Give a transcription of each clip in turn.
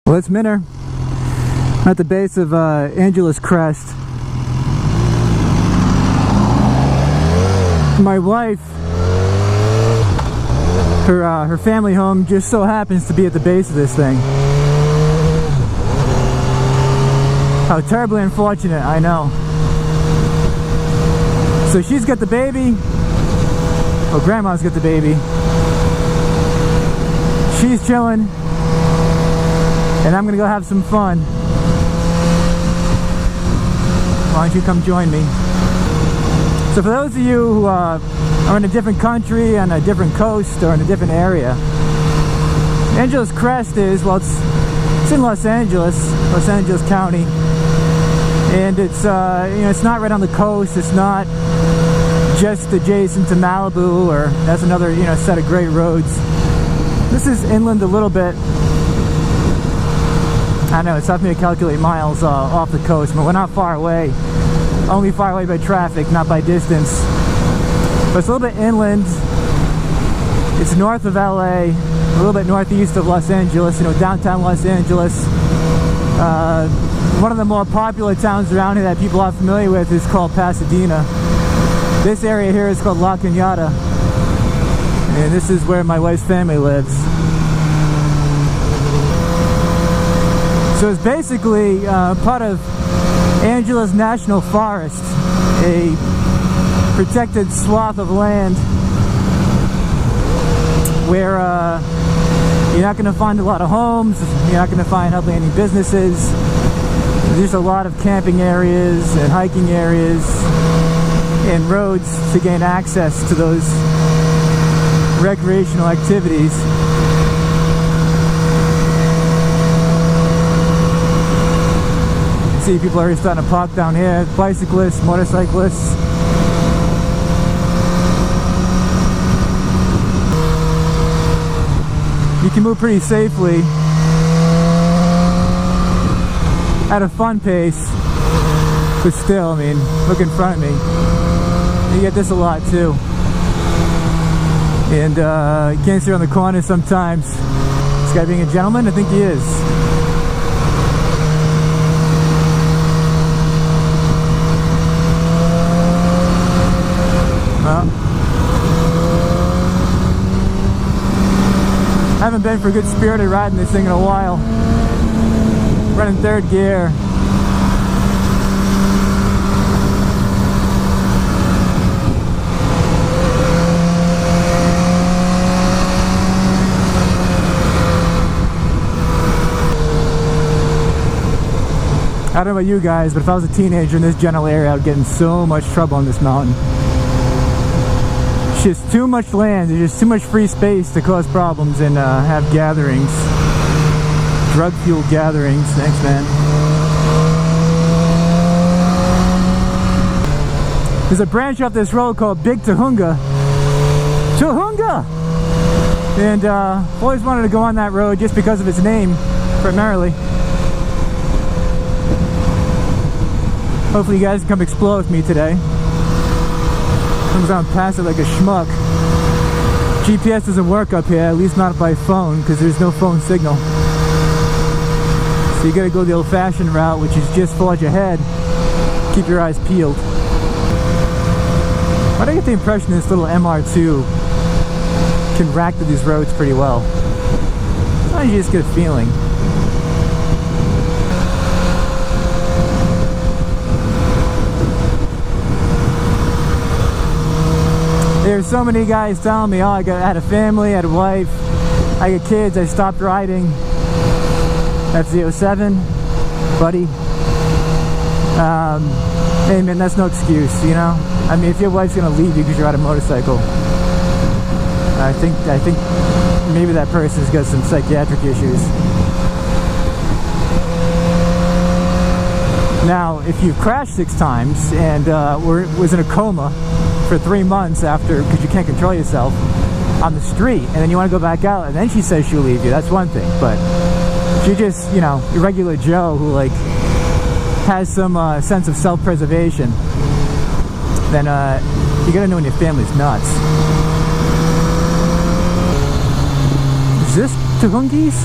Well, it's Minner. I'm at the base of Angeles Crest. My wife, her family home just so happens to be at the base of this thing. How terribly unfortunate, I know. So she's got the baby. Oh, Grandma's got the baby. She's chilling. And I'm gonna go have some fun. Why don't you come join me? So for those of you who are in a different country, on a different coast, or in a different area, Angeles Crest is, well, it's in Los Angeles County, and it's it's not right on the coast. It's not just adjacent to Malibu, or that's another set of great roads. This is inland a little bit. I know it's tough for me to calculate miles off the coast, but we're not far away. Only far away by traffic, not by distance. But it's a little bit inland. It's north of LA, a little bit northeast of Los Angeles, downtown Los Angeles. One of the more popular towns around here that people are familiar with is called Pasadena. This area here is called La Cañada. And this is where my wife's family lives. So it's basically part of Angeles National Forest, a protected swath of land where you're not going to find a lot of homes, you're not going to find hardly any businesses. There's just a lot of camping areas and hiking areas and roads to gain access to those recreational activities. See, people are already starting to park down here. Bicyclists, motorcyclists. You can move pretty safely at a fun pace, but still, I mean, look in front of me. You get this a lot too. And you can't see around the corner sometimes. This guy being a gentleman, I think he is. I haven't been for a good spirited ride in this thing in a while. Running third gear. I don't know about you guys, but if I was a teenager in this general area, I would get in so much trouble on this mountain. It's just too much land, there's just too much free space to cause problems and have gatherings. Drug-fueled gatherings. Thanks, man. There's a branch off this road called Big Tahunga. Tahunga! And I've always wanted to go on that road just because of its name, primarily. Hopefully you guys can come explore with me today. Comes down past it like a schmuck. GPS doesn't work up here, at least not by phone, because there's no phone signal. So you gotta go the old-fashioned route, which is just forge ahead. Keep your eyes peeled. Why do I get the impression this little MR2 can rack through these roads pretty well? Sometimes you just get a feeling. There's so many guys telling me, oh, I had a family, I had a wife, I got kids, I stopped riding. That's the 07, buddy. Hey man, that's no excuse, I mean, if your wife's gonna leave you because you're on a motorcycle, I think maybe that person's got some psychiatric issues. Now, if you've crashed 6 times and was in a coma for 3 months after, because you can't control yourself on the street, and then you want to go back out, and then she says she'll leave you, that's one thing. But if you're just, your regular Joe who has some sense of self-preservation, then you gotta know when your family's nuts. Is this Tahungis?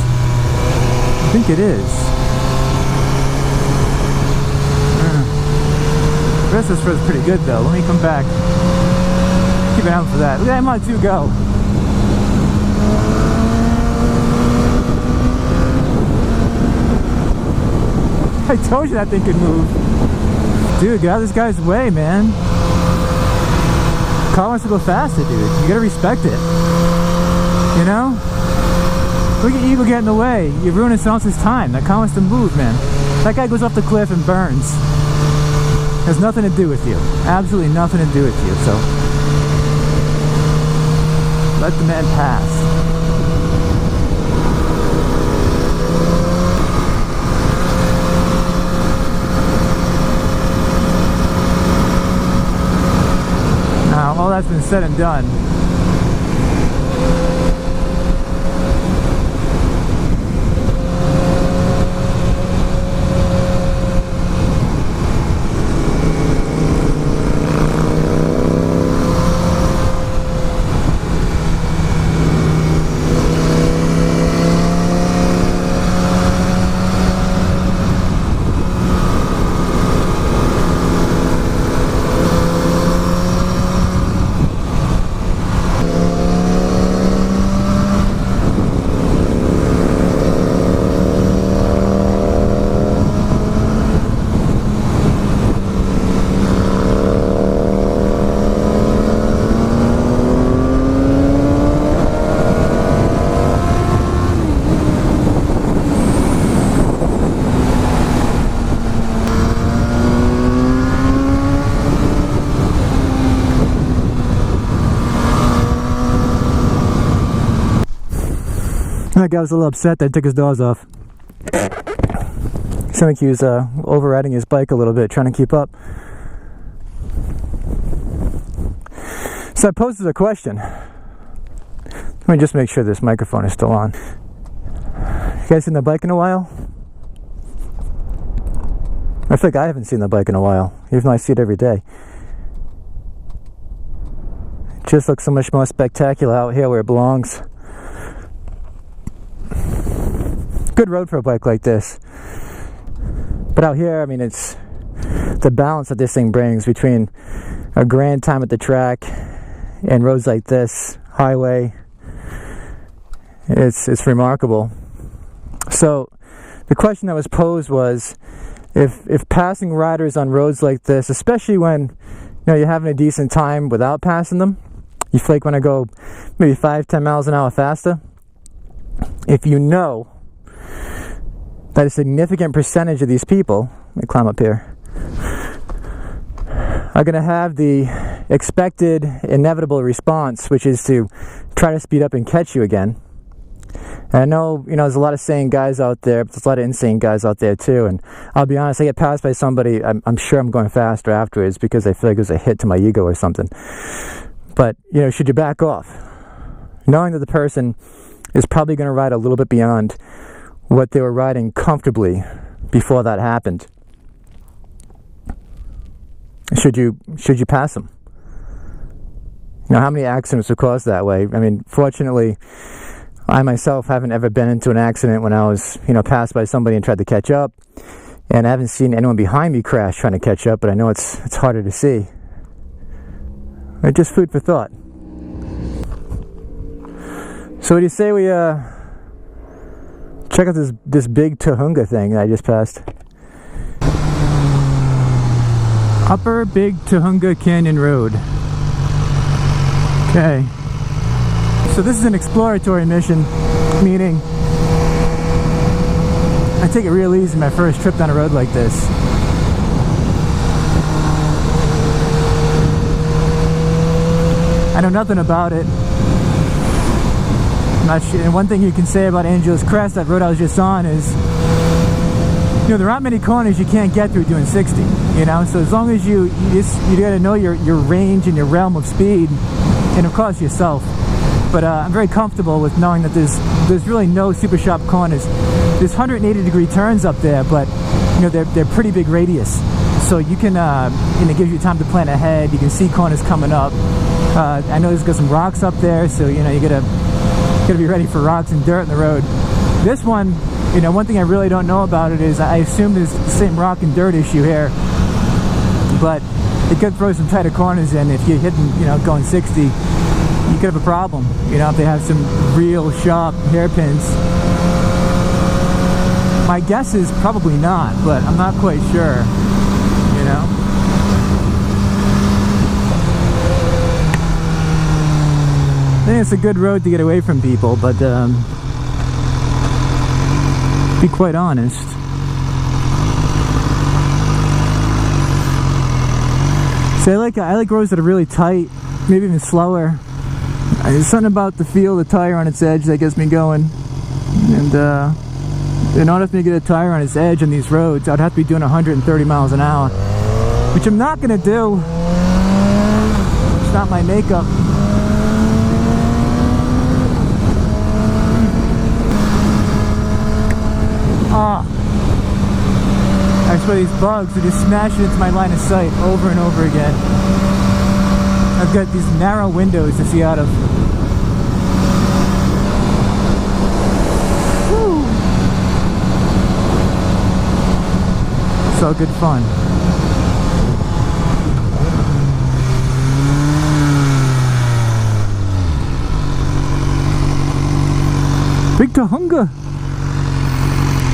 I think it is. The rest of this road's pretty good though. Let me come back. Keep an eye out for that. Look at that M2 go. I told you that thing could move. Dude, get out of this guy's way, man. Car wants to go faster, dude. You gotta respect it. You know? Look at Eagle get in the way. You're ruining someone else's time. That car wants to move, man. That guy goes off the cliff and burns. Has nothing to do with you. Absolutely nothing to do with you. So let the man pass. Now, all that's been said and done. That guy was a little upset that he took his doors off. I think he was overriding his bike a little bit, trying to keep up. So I posed a question. Let me just make sure this microphone is still on. You guys seen the bike in a while? I think I haven't seen the bike in a while, even though I see it every day. It just looks so much more spectacular out here where it belongs. Good road for a bike like this, but out here, I mean, it's the balance that this thing brings between a grand time at the track and roads like this, highway. It's remarkable. So the question that was posed was, if passing riders on roads like this, especially when you're having a decent time without passing them, you feel like when I go maybe 5-10 miles an hour faster, if you know that a significant percentage of these people, let me climb up here, are going to have the expected, inevitable response, which is to try to speed up and catch you again. And I know, there's a lot of sane guys out there, but there's a lot of insane guys out there too. And I'll be honest, I get passed by somebody, I'm sure I'm going faster afterwards because I feel like it was a hit to my ego or something. But, should you back off? Knowing that the person is probably going to ride a little bit beyond what they were riding comfortably before that happened. Should you pass them? How many accidents were caused that way? I mean, fortunately, I myself haven't ever been into an accident when I was, passed by somebody and tried to catch up, and I haven't seen anyone behind me crash trying to catch up. But I know it's harder to see. But just food for thought. So what do you say we check out this big Tahunga thing that I just passed? Upper Big Tahunga Canyon Road. Okay. So this is an exploratory mission, meaning I take it real easy my first trip down a road like this. I know nothing about it. And one thing you can say about Angeles Crest, that road I was just on, is there aren't many corners you can't get through doing 60. So as long as you got to know your range and your realm of speed, and of course yourself. But I'm very comfortable with knowing that there's really no super sharp corners. There's 180-degree turns up there, but they're pretty big radius, so you can it gives you time to plan ahead. You can see corners coming up. I know there's got some rocks up there, so you gotta be ready for rocks and dirt in the road. This one, you know, one thing I really don't know about it is I assume there's the same rock and dirt issue here, but it could throw some tighter corners in. If you're hitting, you know, going 60, you could have a problem, you know, if they have some real sharp hairpins. My guess is probably not, but I'm not quite sure, you know. I think it's a good road to get away from people, but be quite honest, so I like roads that are really tight, maybe even slower. There's something about the feel of the tire on its edge that gets me going. And in order for me to get a tire on its edge on these roads, I'd have to be doing 130 miles an hour, which I'm not gonna do. It's not my makeup. I swear these bugs are just smashing into my line of sight over and over again. I've got these narrow windows to see out of. Woo. So good fun. Big Tahunga.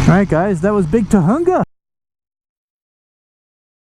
Alright guys, that was Big Tahunga.